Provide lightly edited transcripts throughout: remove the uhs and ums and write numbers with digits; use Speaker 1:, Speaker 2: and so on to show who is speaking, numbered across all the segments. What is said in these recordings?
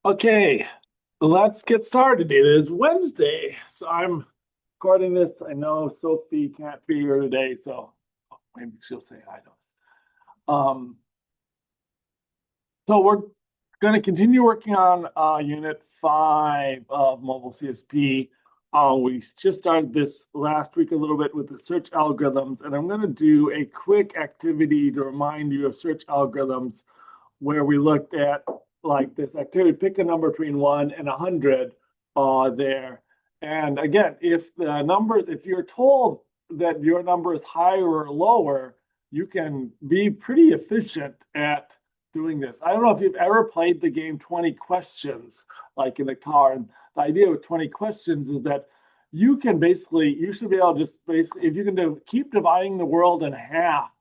Speaker 1: Okay, let's get started. It is Wednesday, so I'm recording this. I know Sophie can't be here today, so maybe she'll say hi to us. Um, so we're going to continue working on Unit 5 of Mobile CSP. We just started this last week a little bit with the search algorithms, and I'm going to do a quick activity to remind you of search algorithms where we looked at like this activity, pick a number between 1 and 100 there. And again, if you're told that your number is higher or lower, you can be pretty efficient at doing this. I don't know if you've ever played the game 20 questions, like in the car. And the idea with 20 questions is that you should be able to just basically, if you can keep dividing the world in half,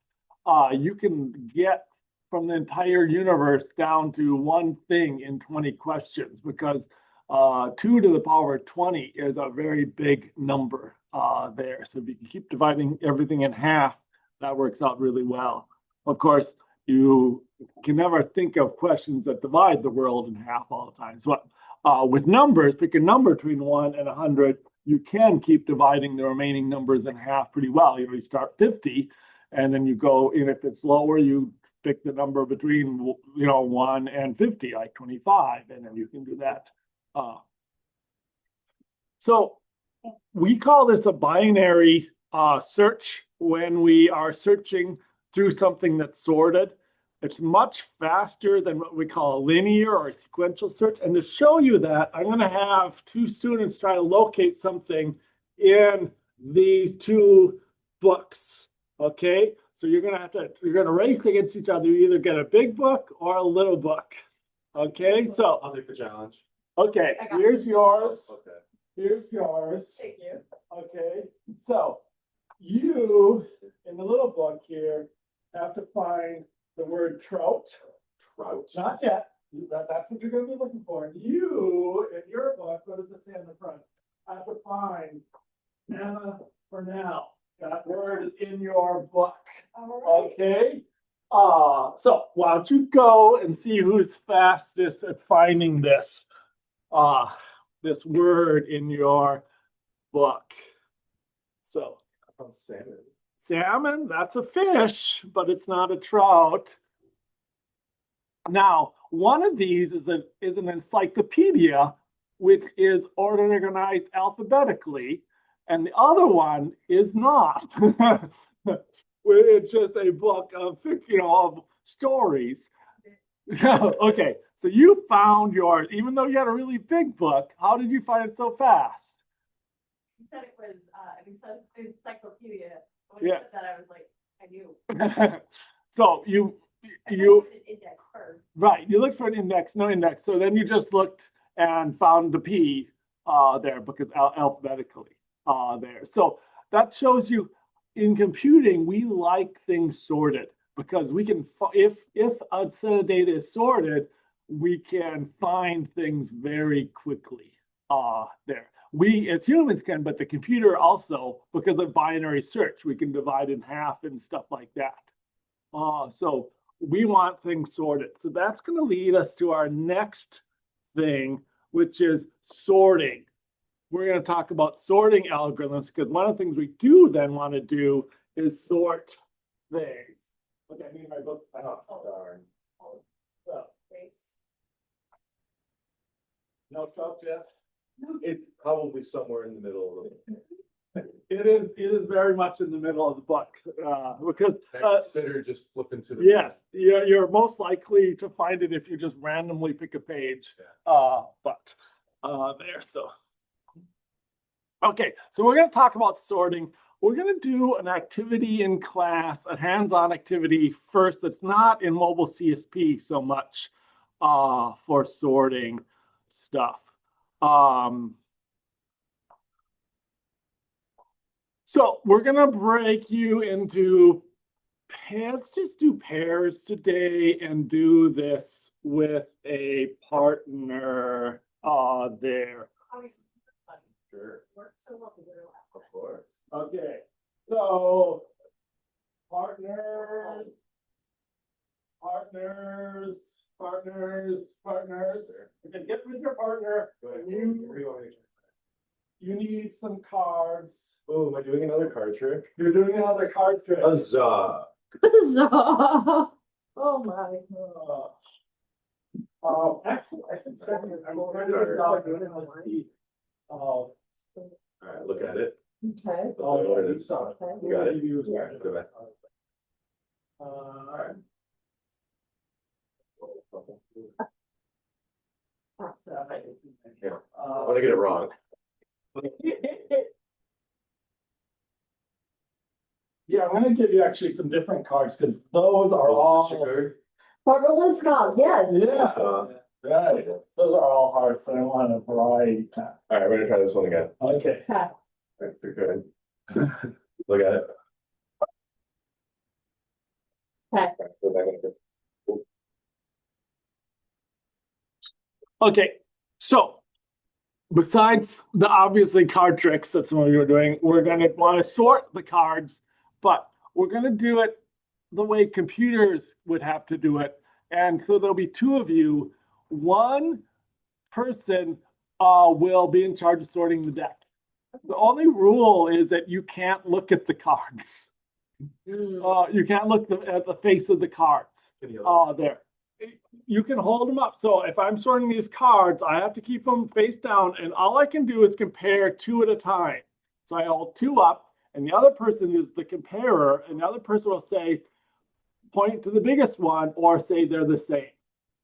Speaker 1: you can get from the entire universe down to one thing in 20 questions because 2 to the power 20 is a very big number there. So if you can keep dividing everything in half, that works out really well. Of course, you can never think of questions that divide the world in half all the time. So with numbers, pick a number between 1 and 100, you can keep dividing the remaining numbers in half pretty well. You start 50, and then you go, and if it's lower, you pick the number between 1 and 50, like 25, and then you can do that. So we call this a binary search when we are searching through something that's sorted. It's much faster than what we call a linear or a sequential search. And to show you that, I'm going to have 2 students try to locate something in these 2 books. Okay, so you're going to race against each other. You either get a big book or a little book. Okay, so
Speaker 2: I'll take the challenge.
Speaker 1: Okay, here's yours.
Speaker 2: Okay.
Speaker 1: Here's yours.
Speaker 3: Thank you.
Speaker 1: Okay, so you in the little book here have to find the word trout.
Speaker 2: Trout.
Speaker 1: Not yet. That's what you're going to be looking for. You in your book, what does it say on the front? Have to find Anna for now. That word is in your book.
Speaker 3: All right.
Speaker 1: Okay. So why don't you go and see who's fastest at finding this this word in your book. So
Speaker 2: I found salmon.
Speaker 1: salmon, that's a fish, but it's not a trout. Now, one of these is an encyclopedia, which is organized alphabetically, and the other one is not. It's just a book of of stories. Okay, so you found yours, even though you had a really big book. How did you find it so fast?
Speaker 3: You said it was an encyclopedia. When you
Speaker 1: Yeah.
Speaker 3: said that, I was like, I knew.
Speaker 1: So you
Speaker 3: I looked at an index first.
Speaker 1: right, you looked for an index, no index. So then you just looked and found the P there because alphabetically there. So that shows you in computing, we like things sorted because we can, if a set of data is sorted, we can find things very quickly there. We as humans can, but the computer also, because of binary search, we can divide in half and stuff like that. So we want things sorted. So that's going to lead us to our next thing, which is sorting. We're going to talk about sorting algorithms because one of the things we do then want to do is sort things. Look, I need my book.
Speaker 2: Oh, darn.
Speaker 1: So,
Speaker 3: Thanks.
Speaker 1: no trout yet.
Speaker 2: It's probably somewhere in the middle of
Speaker 1: It is very much in the middle of the book because
Speaker 2: consider just flipping to the
Speaker 1: yes, you're most likely to find it if you just randomly pick a page. But there, so. Okay, so we're going to talk about sorting. We're going to do an activity in class, a hands-on activity first that's not in mobile CSP so much for sorting stuff. So we're going to break you into pairs. Let's just do pairs today and do this with a partner there.
Speaker 2: Sure.
Speaker 3: Worked so well together last
Speaker 2: Of
Speaker 3: time.
Speaker 2: course.
Speaker 1: Okay, so partners, Partners. Okay, get with your partner.
Speaker 2: Go ahead.
Speaker 1: You-
Speaker 2: Where do you want me to-
Speaker 1: You need some cards.
Speaker 2: Oh, am I doing another card trick?
Speaker 1: You're doing another card trick.
Speaker 2: Huzzah.
Speaker 3: Oh my.
Speaker 1: Actually, I can start. I'm going to doing it. Let's see.
Speaker 2: All right, look at it.
Speaker 3: Okay.
Speaker 1: Oh,
Speaker 2: What
Speaker 1: yeah,
Speaker 2: it
Speaker 1: you
Speaker 2: is.
Speaker 1: saw it.
Speaker 2: You got it?
Speaker 3: Yeah.
Speaker 2: Go back.
Speaker 1: Uh,
Speaker 2: Yeah. I want to get it wrong.
Speaker 1: Yeah, I'm gonna give you actually some different cards because those are
Speaker 2: Oh, so
Speaker 1: all.
Speaker 2: this is your
Speaker 3: Purple Skull, yes.
Speaker 1: Yeah,
Speaker 2: card?
Speaker 1: right. Those are all hearts. I want a variety.
Speaker 2: All right, we're gonna try this one again.
Speaker 1: Okay.
Speaker 3: Okay.
Speaker 2: You're good. Look at it.
Speaker 3: Okay.
Speaker 2: Go back and-
Speaker 1: Okay, so besides the obviously card tricks that some of you are doing, we're gonna want to sort the cards, but we're gonna do it the way computers would have to do it. And so there'll be two of you. One person will be in charge of sorting the deck. The only rule is that you can't look at the cards. You can't look at the face of the cards. There. You can hold them up. So if I'm sorting these cards, I have to keep them face down, and all I can do is compare two at a time. So I hold two up, and the other person is the comparer, and the other person will say, point to the biggest one, or say they're the same.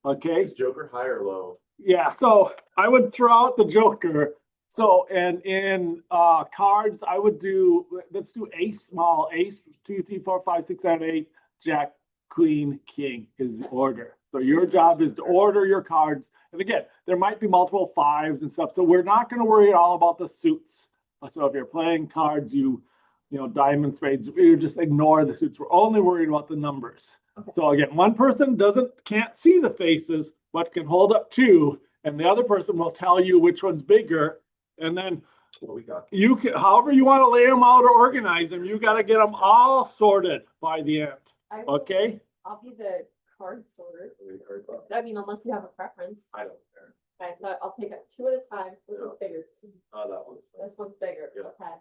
Speaker 1: Okay?
Speaker 2: Is Joker high or low?
Speaker 1: Yeah, so I would throw out the Joker. So, and in cards, I would do, let's do ace, small, ace, 2, 3, 4, 5, 6, 7, 8, jack, queen, king is the order. So your job is to order your cards. And again, there might be multiple fives and stuff. So we're not going to worry at all about the suits. So if you're playing cards, you know, diamond spades, you just ignore the suits. We're only worried about the numbers.
Speaker 3: Okay.
Speaker 1: So again, one person can't see the faces, but can hold up two, and the other person will tell you which one's bigger. And then
Speaker 2: What we got?
Speaker 1: you can, however you want to lay them out or organize them, you got to get them all sorted by the end.
Speaker 3: I will-
Speaker 1: Okay?
Speaker 3: I'll be the card sorter.
Speaker 2: Card trick.
Speaker 3: I mean, unless you have a preference.
Speaker 2: I don't care.
Speaker 3: Okay, so I'll take it two at a time. This one's bigger.
Speaker 2: That one's fine.
Speaker 3: This one's bigger.
Speaker 2: Yeah.
Speaker 3: Okay.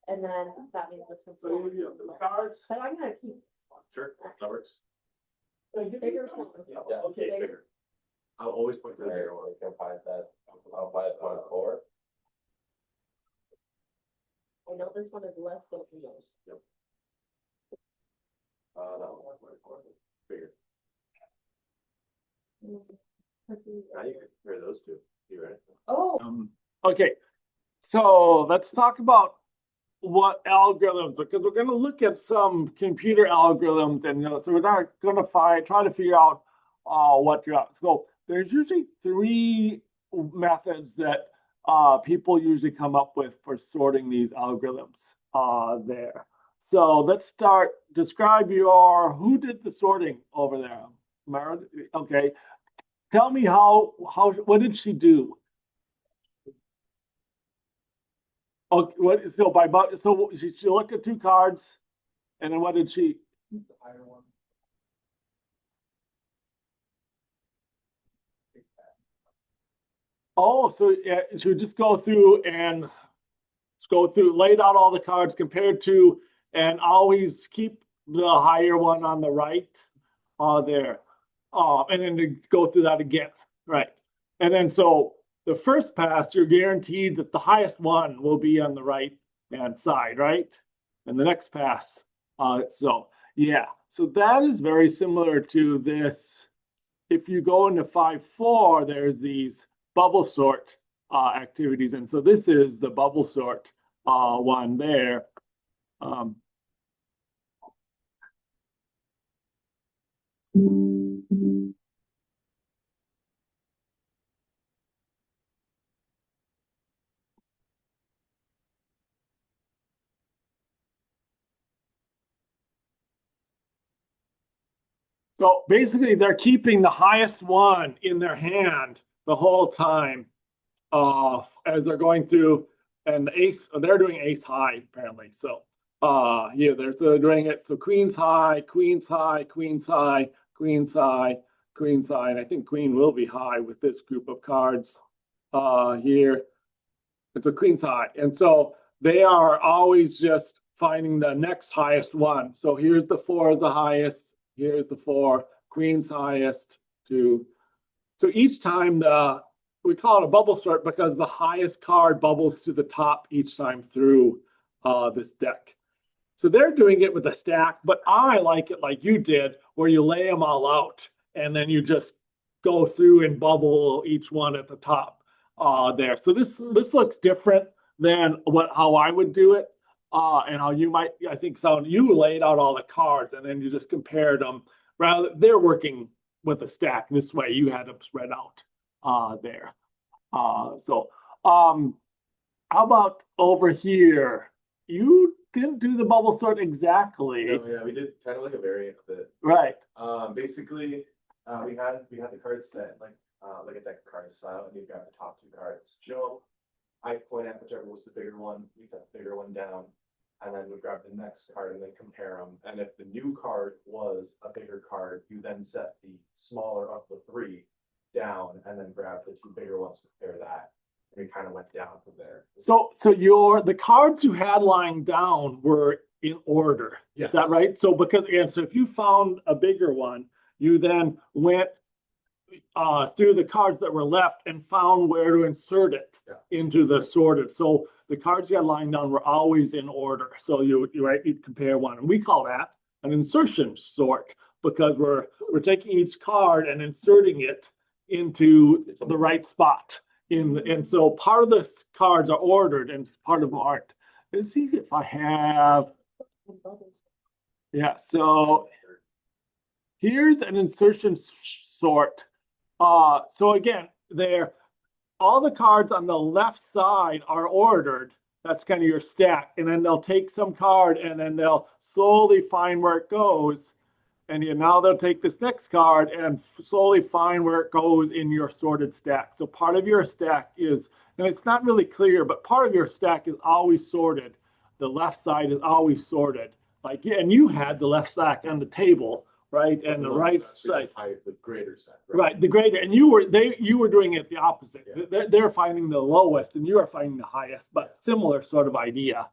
Speaker 3: And then that means this one's
Speaker 1: So
Speaker 3: smaller.
Speaker 1: you have the cards.
Speaker 3: But I'm gonna keep this one.
Speaker 2: Sure, that works.
Speaker 3: Bigger, smaller.
Speaker 2: Yeah,
Speaker 1: Okay.
Speaker 2: bigger. I'll always point to the bigger one.
Speaker 4: Can find that, I'll buy it on four.
Speaker 3: I know this one is less than yours.
Speaker 2: That one. Bigger. Now you can compare those two. You ready?
Speaker 3: Oh,
Speaker 1: Okay, so let's talk about what algorithms, because we're going to look at some computer algorithms, and so we're not going to try to figure out what you're at. So there's usually three methods that people usually come up with for sorting these algorithms there. So let's start. Describe who did the sorting over there? Mara? Okay. Tell me what did she do? Okay, so she looked at two cards, and then what did she?
Speaker 4: The higher one.
Speaker 1: Oh, so yeah, she would just go through, laid out all the cards compared to, and always keep the higher one on the right, there, and then to go through that again, right? And then so the first pass, you're guaranteed that the highest one will be on the right hand side, right? And the next pass, so yeah, so that is very similar to this. If you go into 5-4, there's these bubble sort activities, and so this is the bubble sort one there. So basically, they're keeping the highest one in their hand the whole time as they're going through. And the ace, they're doing ace high apparently. So yeah, they're doing it. So queens high, queens high, queens high, queens high, queen side. I think queen will be high with this group of cards here. It's a queen side. And so they are always just finding the next highest one. So here's the 4 is the highest. Here's the 4, queen's highest, 2. So each time we call it a bubble sort because the highest card bubbles to the top each time through this deck. So they're doing it with a stack, but I like it like you did, where you lay them all out and then you just go through and bubble each one at the top there. So this looks different than how I would do it and how you might. I think you laid out all the cards and then you just compared them. Rather, they're working with a stack this way. You had them spread out there. How about over here? You didn't do the bubble sort exactly.
Speaker 2: No, yeah, we did kind of like a variant of it.
Speaker 1: Right.
Speaker 2: Basically, we had the cards set like a deck of cards style, and you got the top 2 cards. Show. I point at whichever was the bigger one. We set the bigger one down, and then we grab the next card and then compare them. And if the new card was a bigger card, you then set the smaller of the 3 down, and then grab the 2 bigger ones to compare that. And we kind of went down from there.
Speaker 1: So the cards you had lying down were in order.
Speaker 2: Yes.
Speaker 1: Is that right? So so if you found a bigger one, you then went through the cards that were left and found where to insert it into the sorted. So the cards you had lying down were always in order. So you'd compare one, and we call that an insertion sort because we're taking each card and inserting it into the right spot. And so part of the cards are ordered and part of them aren't. Let's see if I have. Yeah, so here's an insertion sort. So again, all the cards on the left side are ordered. That's kind of your stack. And then they'll take some card and then they'll slowly find where it goes. And now they'll take this next card and slowly find where it goes in your sorted stack. So part of your stack is, and it's not really clear, but part of your stack is always sorted. The left side is always sorted. And you had the left stack on the table, right? And the right side.
Speaker 2: The greater set.
Speaker 1: Right, the greater. And you were doing it the opposite.
Speaker 2: Yeah.
Speaker 1: They're finding the lowest and you are finding the highest, but similar sort of idea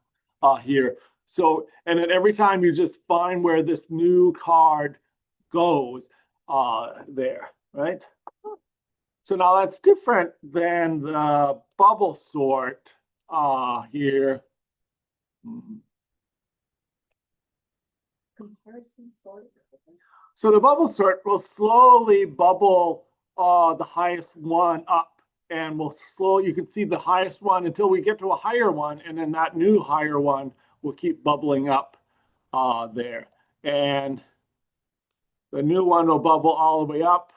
Speaker 1: here. So, and then every time you just find where this new card goes there, right? So now that's different than the bubble sort here.
Speaker 3: Comparison sort.
Speaker 1: So the bubble sort will slowly bubble the highest one up, and you can see the highest one until we get to a higher one, and then that new higher one will keep bubbling up there. And the new one will bubble all the way up.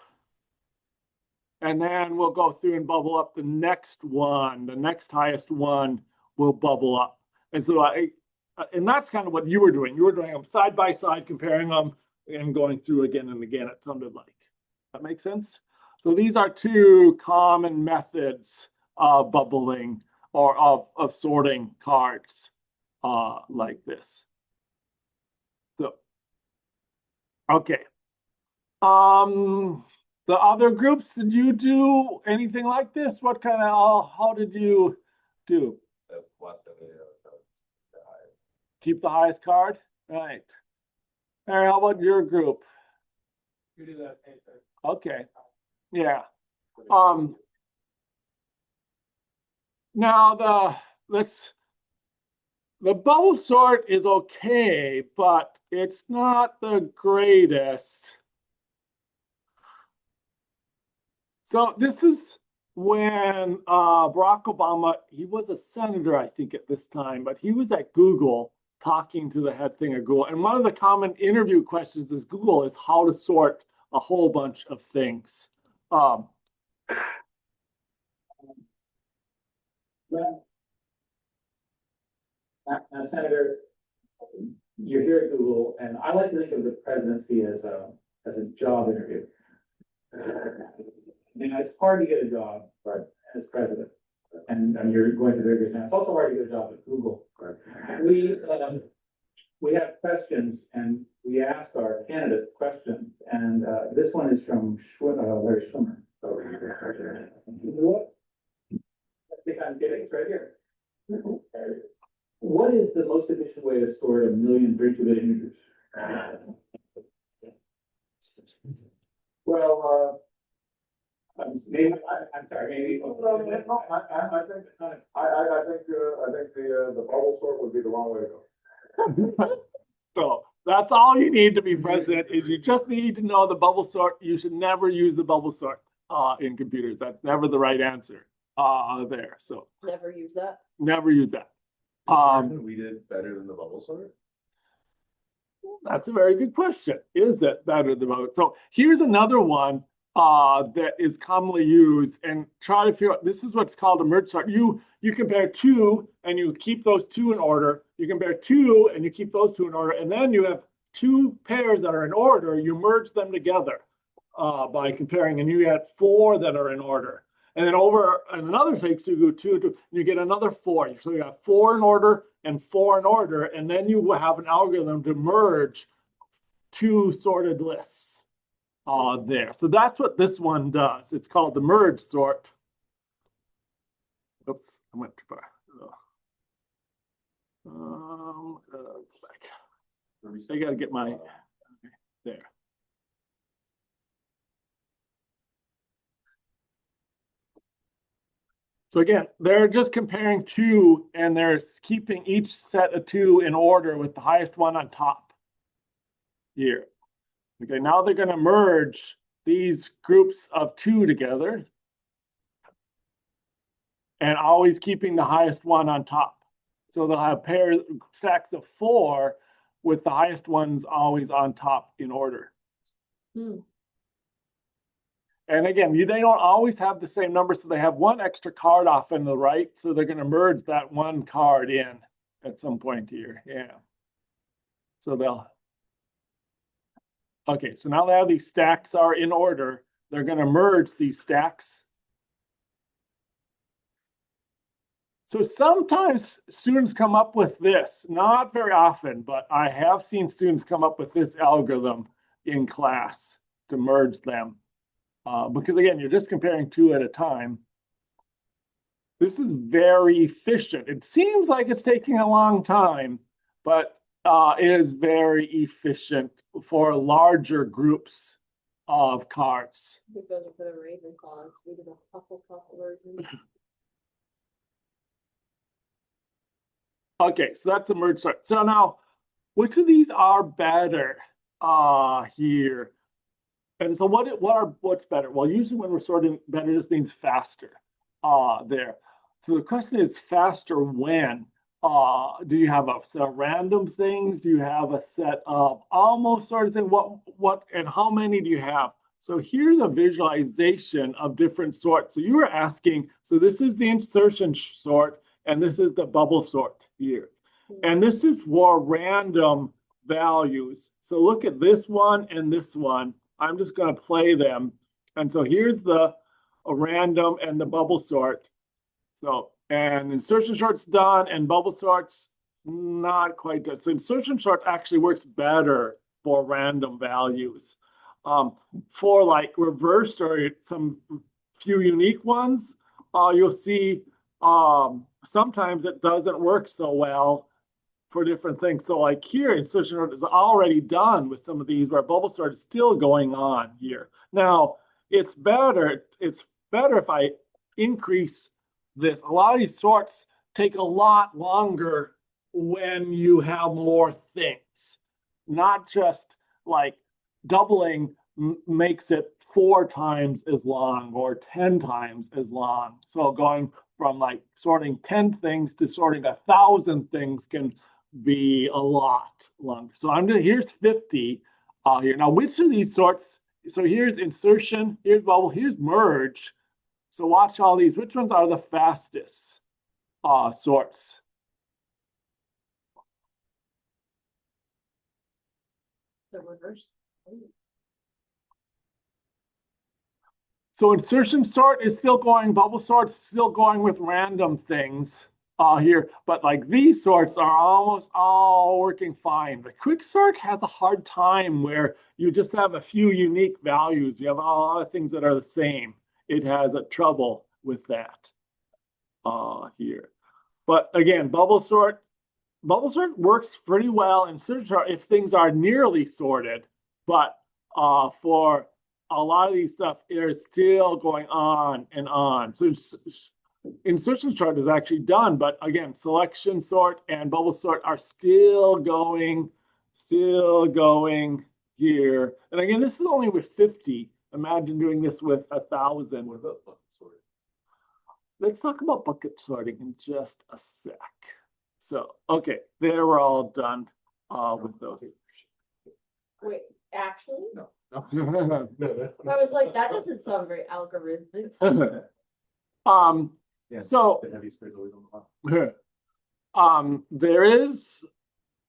Speaker 1: And then we'll go through and bubble up the next one. The next highest one will bubble up. And so and that's kind of what you were doing. You were doing them side by side, comparing them and going through again and again, it sounded like. That makes sense? So these are 2 common methods of bubbling or of sorting cards. Like this. So, okay. The other groups, did you do anything like this? What kind of, how did you do? Keep the highest card? Right. All right, how about your group?
Speaker 4: You do that.
Speaker 1: Okay. Yeah. Now the bubble sort is okay, but it's not the greatest. So this is when Barack Obama, he was a senator, I think, at this time, but he was at Google talking to the head thing at Google. And one of the common interview questions is Google is how to sort a whole bunch of things.
Speaker 5: Now, Senator, you're here at Google, and I like to think of the presidency as a job interview. It's hard to get a job as president, and you're going to very good now. It's also hard to get a job at Google. we have questions and we ask our candidate questions. And this one is from Larry Schwimmer. Over here. What? I think I'm getting it right here. What is the most efficient way to store 1 million 32-bit integers?
Speaker 6: Well,
Speaker 5: Maybe, I'm sorry, maybe.
Speaker 6: I think the bubble sort would be the wrong way to go.
Speaker 1: So that's all you need to be president is you just need to know the bubble sort. You should never use the bubble sort in computers. That's never the right answer there. So
Speaker 3: Never use that.
Speaker 1: never use that.
Speaker 2: We did better than the bubble sort.
Speaker 1: That's a very good question. Is it better than both? So here's another one that is commonly used, and try to figure out, this is what's called a merge sort. You compare two and you keep those two in order. You compare two and you keep those two in order, and then you have two pairs that are in order. You merge them together by comparing, and you get four that are in order. And then over in another case, you go two, you get another four. So you have four in order and four in order, and then you will have an algorithm to merge two sorted lists there. So that's what this one does. It's called the merge sort. Oops, I went too far. Back. I gotta get my there. So again, they're just comparing two and they're keeping each set of two in order with the highest one on top here. Okay, now they're going to merge these groups of two together and always keeping the highest one on top. So they'll have stacks of four with the highest ones always on top in order. And again, they don't always have the same number, so they have one extra card off in the right, so they're going to merge that one card in at some point here. Yeah. So they'll. Okay, so now they have these stacks are in order. They're going to merge these stacks. So sometimes students come up with this, not very often, but I have seen students come up with this algorithm in class to merge them. Because again, you're just comparing two at a time. This is very efficient. It seems like it's taking a long time, but it is very efficient for larger groups of cards.
Speaker 3: Those are for the Raven clause. We did a couple version.
Speaker 1: Okay, so that's a merge sort. So now, which of these are better here? And so what's better? Well, usually when we're sorting, better just means faster there. So the question is faster when? Do you have a set of random things? Do you have a set of almost sorted things? What and how many do you have? So here's a visualization of different sorts. So you were asking, so this is the insertion sort, and this is the bubble sort here. And this is for random values. So look at this one and this one. I'm just going to play them. And so here's the random and the bubble sort. So, and insertion sort's done and bubble sort's not quite done. So insertion sort actually works better for random values. For like reversed or some few unique ones, you'll see sometimes it doesn't work so well for different things. So like here, insertion sort is already done with some of these where bubble sort is still going on here. Now, it's better if I increase this. A lot of these sorts take a lot longer when you have more things. Not just like doubling makes it 4 times as long or 10 times as long. So going from like sorting 10 things to sorting 1,000 things can be a lot longer. So here's 50 here. Now, which of these sorts? So here's insertion, here's bubble, here's merge. So watch all these. Which ones are the fastest sorts?
Speaker 3: The reverse.
Speaker 1: So insertion sort is still going, bubble sort is still going with random things here, but like these sorts are almost all working fine. The quick sort has a hard time where you just have a few unique values. You have a lot of things that are the same. It has a trouble with that here. But again, bubble sort works pretty well in search if things are nearly sorted, but for a lot of these stuff, it's still going on and on. So insertion sort is actually done, but again, selection sort and bubble sort are still going here. And again, this is only with 50. Imagine doing this with 1,000.
Speaker 2: What about bucket sorting?
Speaker 1: Let's talk about bucket sorting in just a sec. So, okay, there we're all done with those.
Speaker 3: Wait, actually?
Speaker 2: No.
Speaker 3: I was like, that doesn't sound very algorithmic.
Speaker 2: Yeah,
Speaker 1: So
Speaker 2: the heavy sprays always on the top.
Speaker 1: there is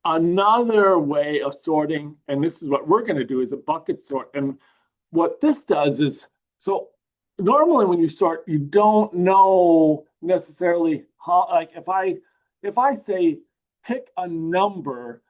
Speaker 1: another way of sorting, and this is what we're going to do is a bucket sort. And what this does is, so normally when you sort, you don't know necessarily how, like if I say pick a number,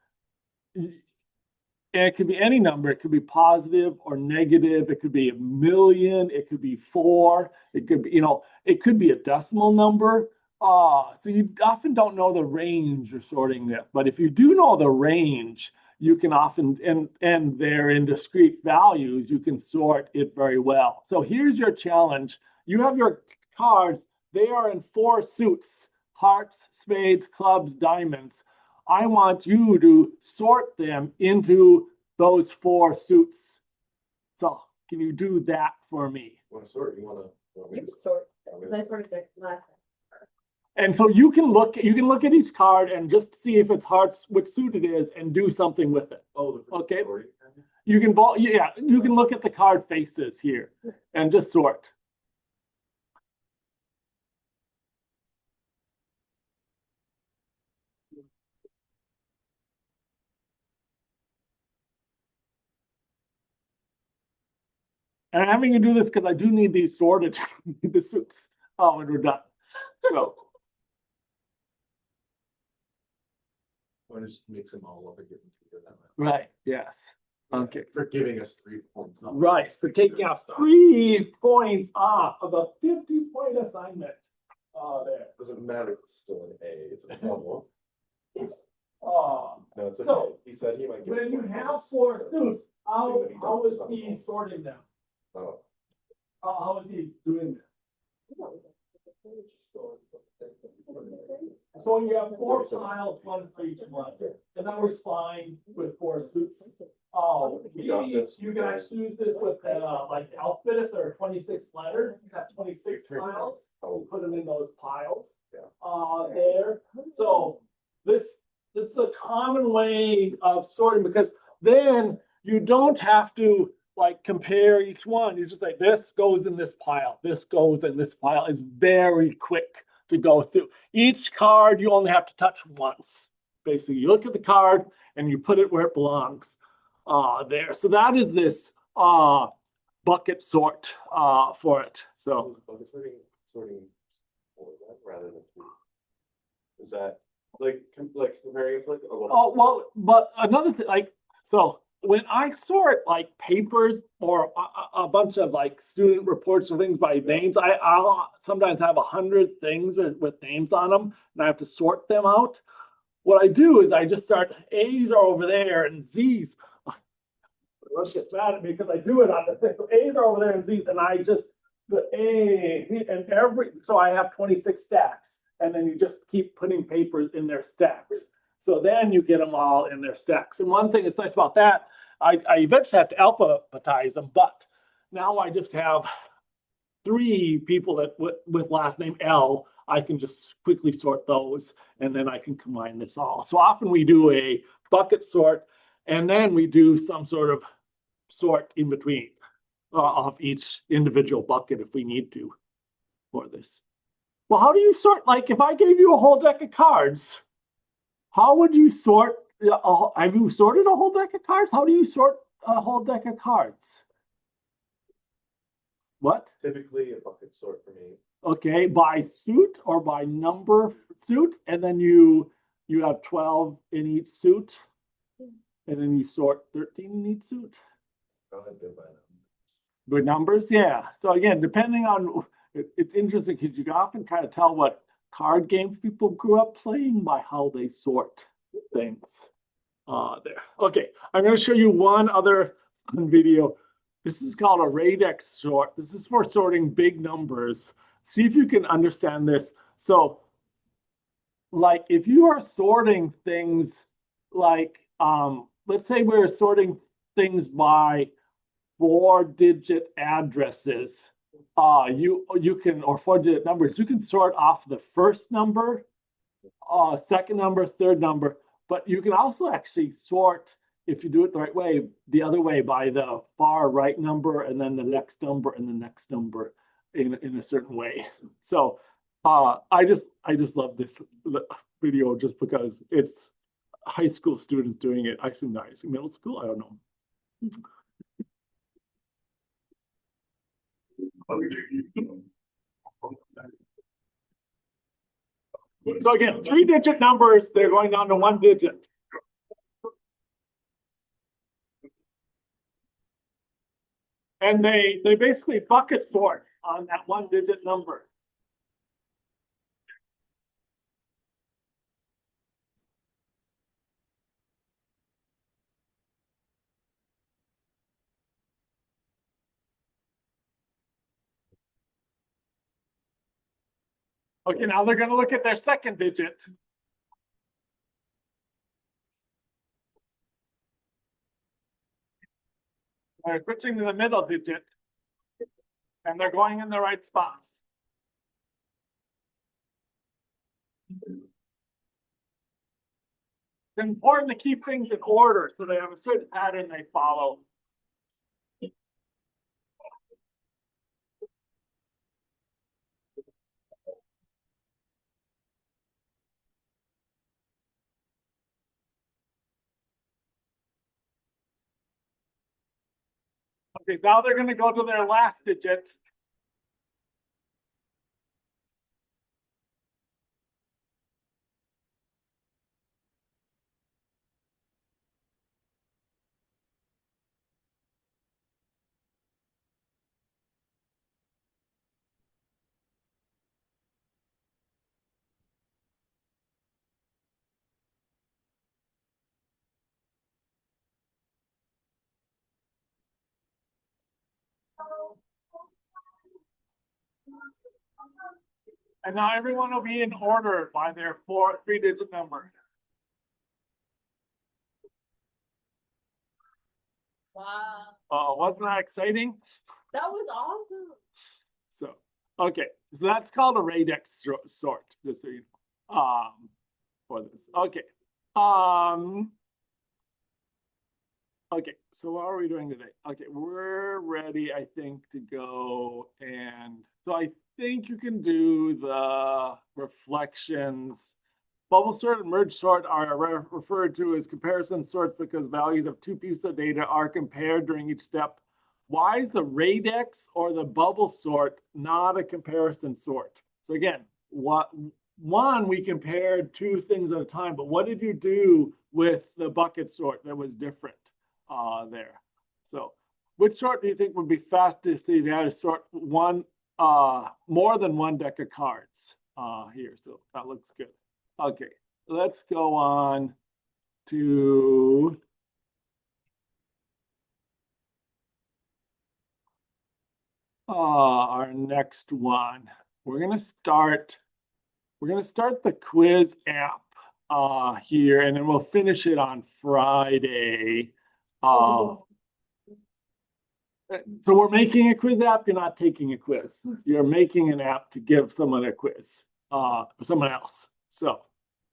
Speaker 1: and it could be any number, it could be positive or negative, it could be 1,000,000, it could be 4, it could be, it could be a decimal number. So you often don't know the range you're sorting it. But if you do know the range, you can often, and they're in discrete values, you can sort it very well. So here's your challenge. You have your cards, they are in 4 suits: hearts, spades, clubs, diamonds. I want you to sort them into those 4 suits. So can you do that for me?
Speaker 2: Want to sort? You want me
Speaker 3: You
Speaker 2: to
Speaker 3: can sort.
Speaker 2: sort?
Speaker 3: I sorted it last time.
Speaker 1: And so you can look at each card and just see if it's hearts, which suit it is, and do something with it.
Speaker 2: Oh,
Speaker 1: Okay.
Speaker 2: sorting.
Speaker 1: You can you can look at the card faces here and just sort. And I'm having to do this because I do need these sorted, the suits, when we're done. So,
Speaker 2: Want to just mix them all up and get them together that way.
Speaker 1: right, yes. Okay.
Speaker 2: For giving us 3 points.
Speaker 1: Right, for taking out 3 points off of a 50-point assignment. There.
Speaker 2: Doesn't matter if it's still an A, it's a bubble.
Speaker 1: Oh,
Speaker 2: No, it's
Speaker 1: So,
Speaker 2: okay. He said he might give us
Speaker 1: when you
Speaker 2: 1
Speaker 1: have
Speaker 2: point.
Speaker 1: 4 suits, how is he sorting them?
Speaker 2: Oh.
Speaker 1: How is he doing this? So you have 4 piles, 1 for each one, and that works fine with 4 suits. Maybe you can actually use this with like outfit if there are 26 letters, you have 26 piles, you put them in those piles. There. So this is a common way of sorting because then you don't have to like compare each one. You just say this goes in this pile, this goes in this pile. It's very quick to go through. Each card you only have to touch once. Basically, you look at the card and you put it where it belongs. There. So that is this bucket sort for it. So
Speaker 2: Bucket sorting for that rather than 2. Is that like comparing it to like
Speaker 1: well, but another thing, like, so when I sort like papers or a bunch of like student reports or things by names, I'll sometimes have 100 things with names on them, and I have to sort them out. What I do is I just start, A's are over there and Z's. Let's get mad at me because I do it on the thing. So A's are over there and Z's, and I just the A and so I have 26 stacks, and then you just keep putting papers in their stacks. So then you get them all in their stacks. And one thing that's nice about that, I eventually have to alphabetize them, but now I just have 3 people that with last name L. I can just quickly sort those, and then I can combine this all. So often we do a bucket sort, and then we do some sort of sort in between of each individual bucket if we need to for this. Well, how do you sort? Like if I gave you a whole deck of cards, how would you sort? Have you sorted a whole deck of cards? How do you sort a whole deck of cards? What?
Speaker 2: Typically a bucket sort for me.
Speaker 1: Okay, by suit or by number suit, and then you have 12 in each suit, and then you sort 13 in each suit.
Speaker 2: Go ahead, do by now.
Speaker 1: With numbers, yeah. So again, depending on, it's interesting because you can often kind of tell what card games people grew up playing by how they sort things. There. Okay, I'm going to show you one other video. This is called a radix sort. This is for sorting big numbers. See if you can understand this. So, like if you are sorting things like, let's say we're sorting things by 4-digit addresses. You can, or 4-digit numbers, you can sort off the first number, second number, third number, but you can also actually sort, if you do it the right way, the other way by the far right number and then the next number and the next number in a certain way. So I just love this video just because it's high school students doing it. I assume not, middle school, I don't know. So again, 3-digit numbers, they're going down to 1 digit. And they basically bucket sort on that 1-digit number. Okay, now they're going to look at their second digit. They're switching to the middle digit, and they're going in the right spots. It's important to keep things in order so they have a certain pattern they follow. Okay, now they're going to go to their last digit. And now everyone will be in order by their 3-digit number.
Speaker 3: Wow,
Speaker 1: Wasn't that exciting?
Speaker 3: that was awesome.
Speaker 1: So, okay, so that's called a radix sort, just so you know, for this. Okay. Okay, so what are we doing today? Okay, we're ready, I think, to go. And so I think you can do the reflections. Bubble sort and merge sort are referred to as comparison sorts because values of 2 pieces of data are compared during each step. Why is the radix or the bubble sort not a comparison sort? So again, one, we compared 2 things at a time, but what did you do with the bucket sort that was different there? So which sort do you think would be fastest if you had to sort more than 1 deck of cards here? So that looks good. Okay, let's go on to our next one. We're gonna start the quiz app here, and then we'll finish it on Friday. So we're making a quiz app. You're not taking a quiz. You're making an app to give someone a quiz, or someone else. So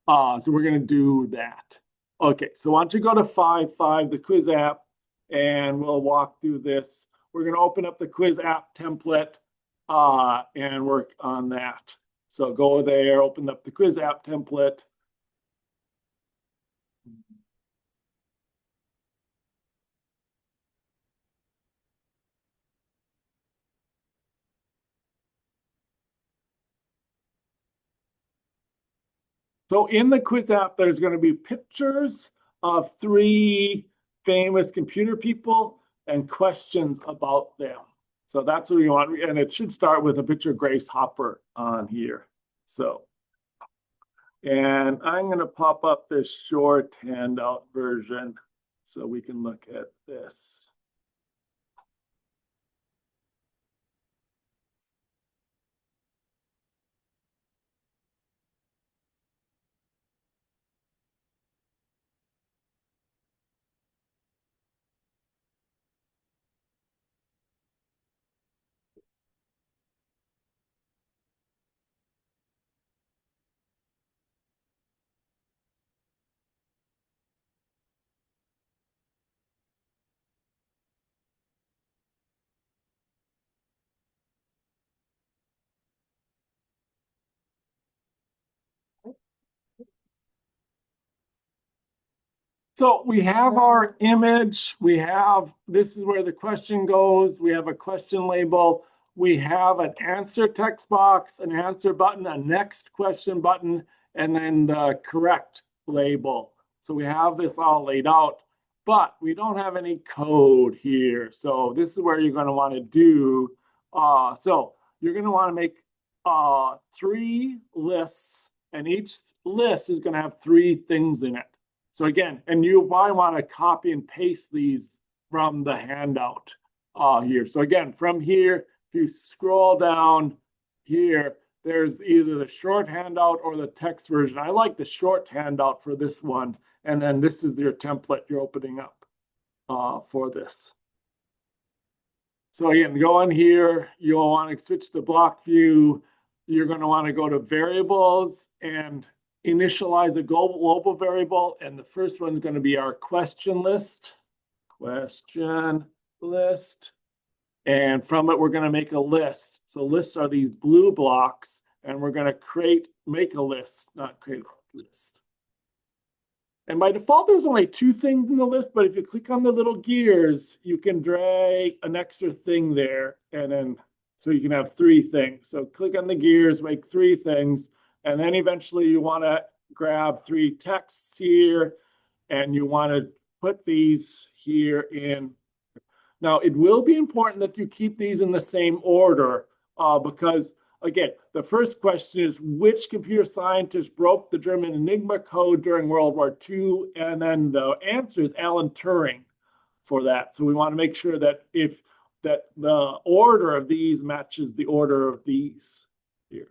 Speaker 1: we're gonna do that. Okay, so why don't you go to 5.5, the quiz app, and we'll walk through this. We're gonna open up the quiz app template and work on that. So go there, open up the quiz app template. So in the quiz app, there's going to be pictures of 3 famous computer people and questions about them. So that's what you want. And it should start with a picture of Grace Hopper on here. So, and I'm going to pop up this short handout version so we can look at this. So we have our image, we have, this is where the question goes, we have a question label, we have an answer text box, an answer button, a next question button, and then the correct label. So we have this all laid out, but we don't have any code here. So this is where you're going to want to do, so you're going to want to make 3 lists, and each list is going to have 3 things in it. So again, and you might want to copy and paste these from the handout here. So again, from here, if you scroll down here, there's either the short handout or the text version. I like the short handout for this one. And then this is your template you're opening up for this. So again, go in here, you'll want to switch to block view. You're going to want to go to variables and initialize a global variable, and the first one's going to be our question list. And from it, we're going to make a list. So lists are these blue blocks, and we're going to make a list, not create a list. And by default, there's only 2 things in the list, but if you click on the little gears, you can drag an extra thing there, and then so you can have 3 things. So click on the gears, make 3 things. And then eventually you want to grab 3 texts here, and you want to put these here in. Now, it will be important that you keep these in the same order because, again, the first question is, which computer scientist broke the German Enigma code during World War II? And then the answer is Alan Turing for that. So we want to make sure that that the order of these matches the order of these here.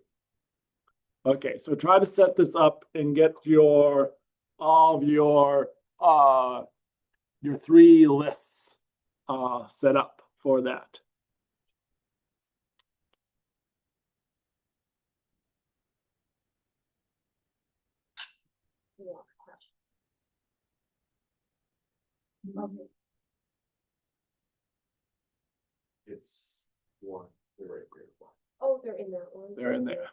Speaker 1: Okay, so try to set this up and get all of your 3 lists set up for that.
Speaker 2: It's 1, they're right here.
Speaker 7: Oh, they're in that one.
Speaker 1: They're in there.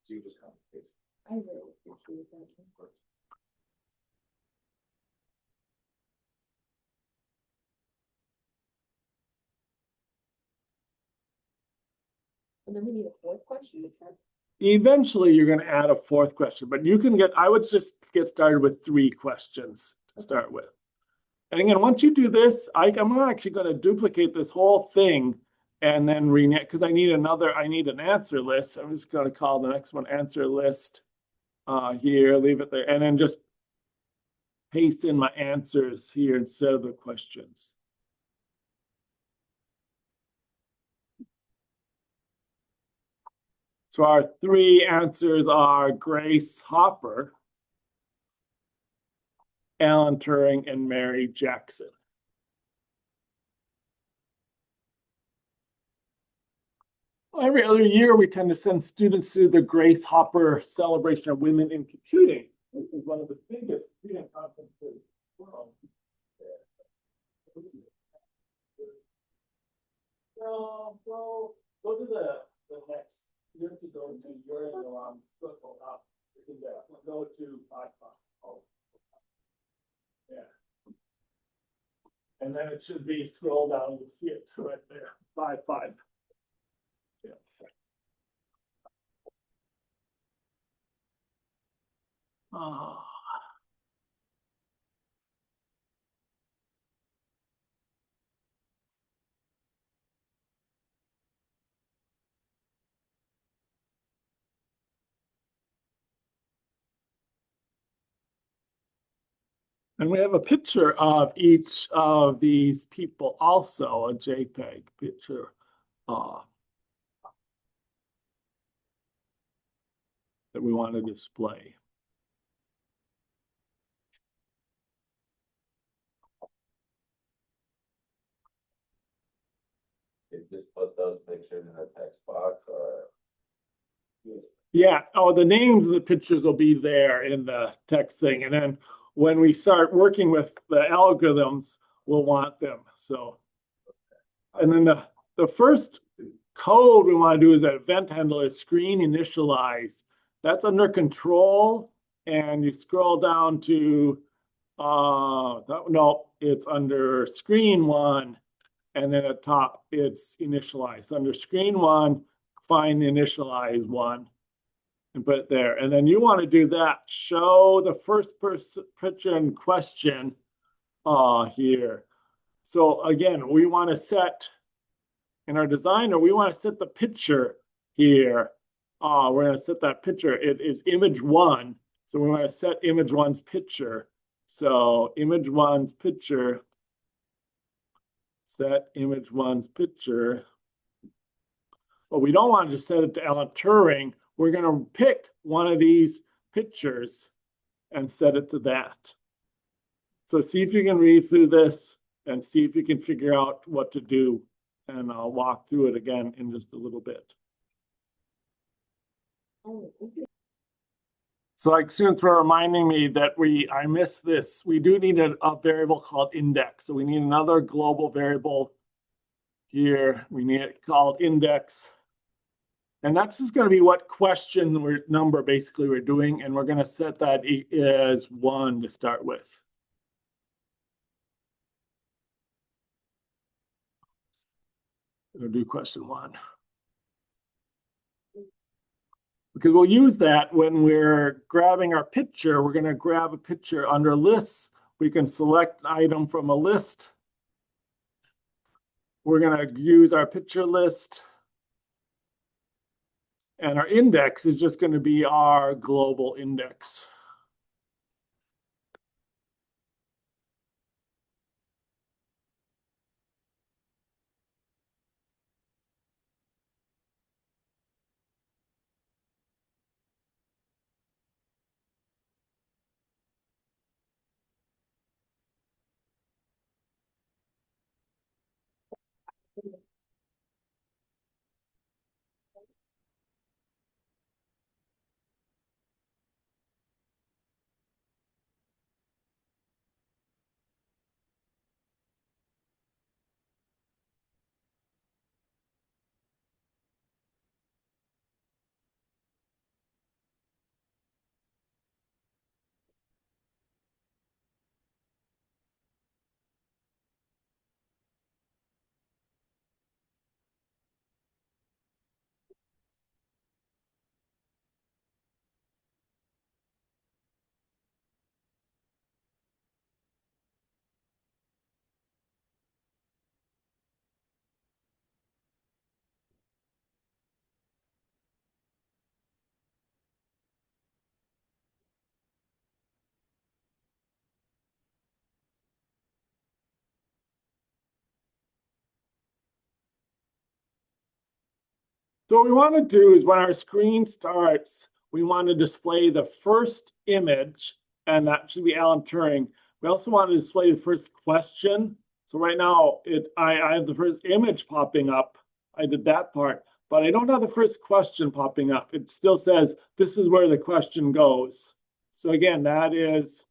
Speaker 2: So you just copy and paste.
Speaker 7: I really appreciate that. And then we need a 4th question, you said?
Speaker 1: Eventually, you're going to add a 4th question, but you can I would just get started with 3 questions to start with. And again, once you do this, I'm actually going to duplicate this whole thing and then rename, because I need an answer list. I'm just going to call the next one answer list here, leave it there, and then just paste in my answers here instead of the questions. So our 3 answers are Grace Hopper, Alan Turing, and Mary Jackson. Every other year, we tend to send students to the Grace Hopper Celebration of Women in Computing, which is one of the biggest computing conferences in the world. So go to the next. You have to go to your circle up. You can go to 5. Oh. Yeah. And then it should be scroll down. You see it right there. 5. Yeah. And we have a picture of each of these people also, a JPEG picture. That we want to display.
Speaker 8: You just put those pictures in a text box or?
Speaker 1: Yeah, oh, the names of the pictures will be there in the text thing. And then when we start working with the algorithms, we'll want them. So, and then the first code we want to do is that event handler screen initialize. That's under control. And you scroll down to, no, it's under screen one. And then at top, it's initialize. So under screen one, find initialize one and put it there. And then you want to do that. Show the first person picture in question here. So again, we want to set in our designer, we want to set the picture here. We're going to set that picture. It is image one. So we want to set image one's picture. So image one's picture. Set image one's picture. But we don't want to just set it to Alan Turing. We're going to pick one of these pictures and set it to that. So see if you can read through this and see if you can figure out what to do. And I'll walk through it again in just a little bit.
Speaker 7: Oh, okay.
Speaker 1: So like students were reminding me that I missed this. We do need a variable called index. So we need another global variable here. We need it called index. And that's just going to be what question number basically we're doing. And we're going to set that as 1 to start with. We'll do question 1. Because we'll use that when we're grabbing our picture. We're going to grab a picture under lists. We can select an item from a list. We're going to use our picture list. And our index is just going to be our global index. So what we want to do is when our screen starts, we want to display the first image, and that should be Alan Turing. We also want to display the first question. So right now, I have the first image popping up. I did that part, but I don't have the first question popping up. It still says, this is where the question goes. So again, that is,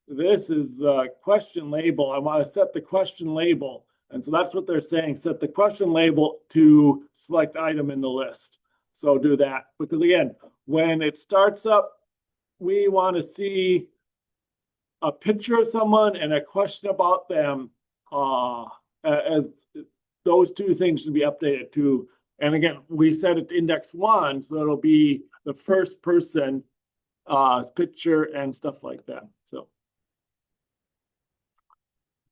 Speaker 1: this is the question label. I want to set the question label. And so that's what they're saying. Set the question label to select item in the list. So do that. Because again, when it starts up, we want to see a picture of someone and a question about them, as those two things should be updated to. And again, we set it to index 1, so it'll be the first person picture and stuff like that. So.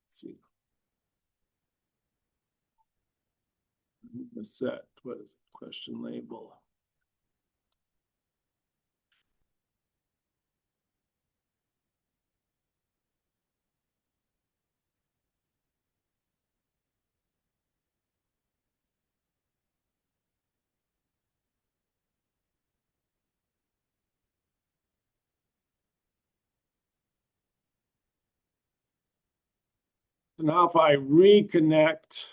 Speaker 1: Let's see. The set, what is it? Question label. So now if I reconnect,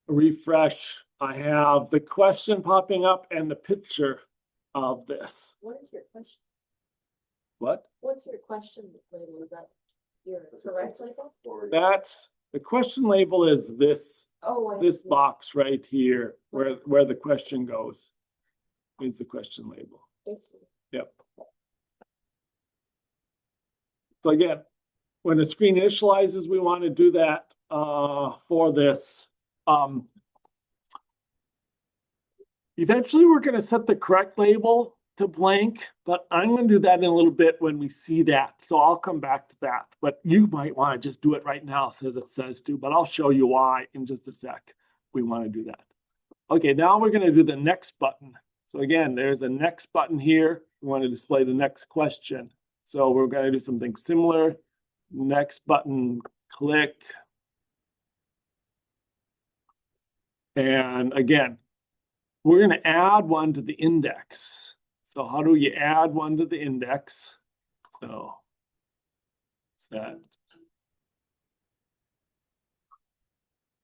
Speaker 1: refresh, I have the question popping up and the picture of this.
Speaker 7: What is your question?
Speaker 1: What?
Speaker 7: What's your question label? Is that your correct label?
Speaker 1: That's, the question label is this,
Speaker 7: Oh, I
Speaker 1: this
Speaker 7: see.
Speaker 1: box right here, where the question goes, is the question label.
Speaker 7: Thank you.
Speaker 1: Yep. So again, when the screen initializes, we want to do that for this. Eventually, we're going to set the correct label to blank, but I'm going to do that in a little bit when we see that. So I'll come back to that. But you might want to just do it right now, as it says to, but I'll show you why in just a sec. We want to do that. Okay, now we're going to do the next button. So again, there's a next button here. We want to display the next question. So we're going to do something similar. Next button, click. And again, we're going to add one to the index. So how do you add one to the index? So set.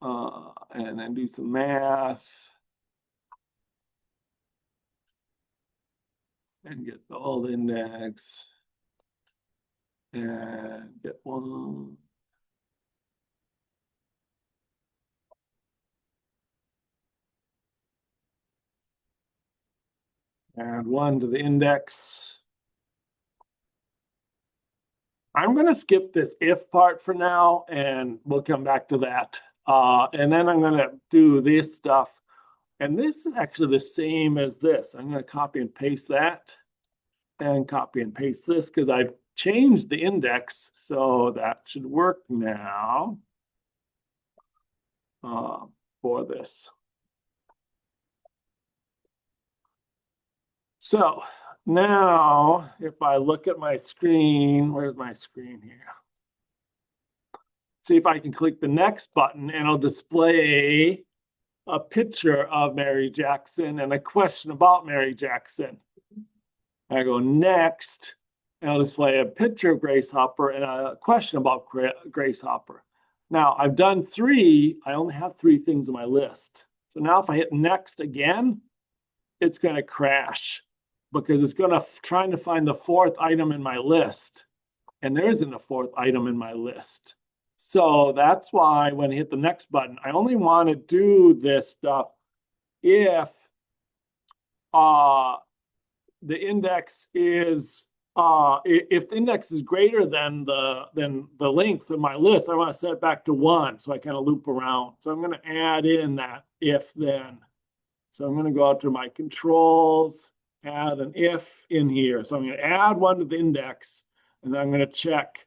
Speaker 1: And then do some math. And get the old index. And get one. Add one to the index. I'm going to skip this if part for now, and we'll come back to that. And then I'm going to do this stuff. And this is actually the same as this. I'm going to copy and paste that and copy and paste this because I've changed the index. So that should work now for this. So now if I look at my screen, where's my screen here? See if I can click the next button and it'll display a picture of Mary Jackson and a question about Mary Jackson. I go next, and I'll display a picture of Grace Hopper and a question about Grace Hopper. Now I've done 3, I only have 3 things on my list. So now if I hit next again, it's going to crash because it's going to trying to find the 4th item in my list. And there isn't a 4th item in my list. So that's why when I hit the next button, I only want to do this stuff if the index is if the index is greater than the length of my list, I want to set it back to 1 so I kind of loop around. So I'm going to add in that if then. So I'm going to go out to my controls, add an if in here. So I'm going to add 1 to the index, and then I'm going to check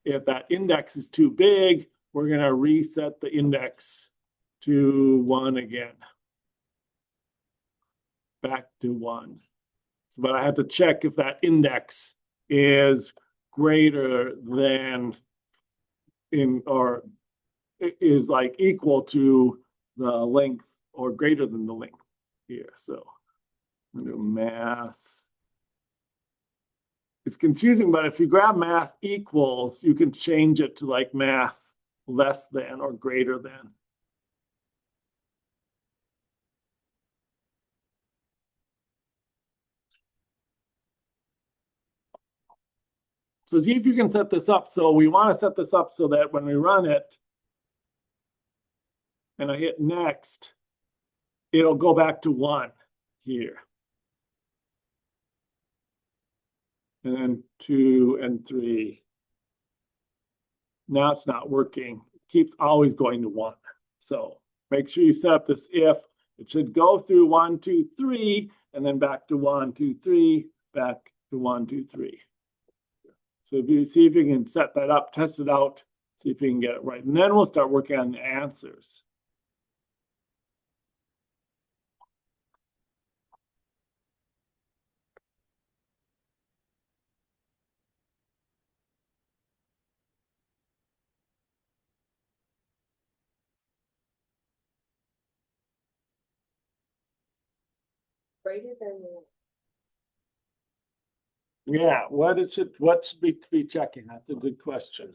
Speaker 1: if that index is too big. We're going to reset the index to 1 again. Back to 1. So, but I have to check if that index is greater than or is like equal to the length or greater than the length here. So I'm gonna do math. It's confusing, but if you grab math equals, you can change it to like math less than or greater than. So see if you can set this up. So we want to set this up so that when we run it and I hit next, it'll go back to 1 here. And then 2 and 3. Now it's not working. It keeps always going to 1. So make sure you set up this if. It should go through 1, 2, 3, and then back to 1, 2, 3, back to 1, 2, 3. So if you see if you can set that up, test it out, see if you can get it right. And then we'll start working on the answers.
Speaker 7: Greater than one.
Speaker 1: Yeah, what should we be checking? That's a good question.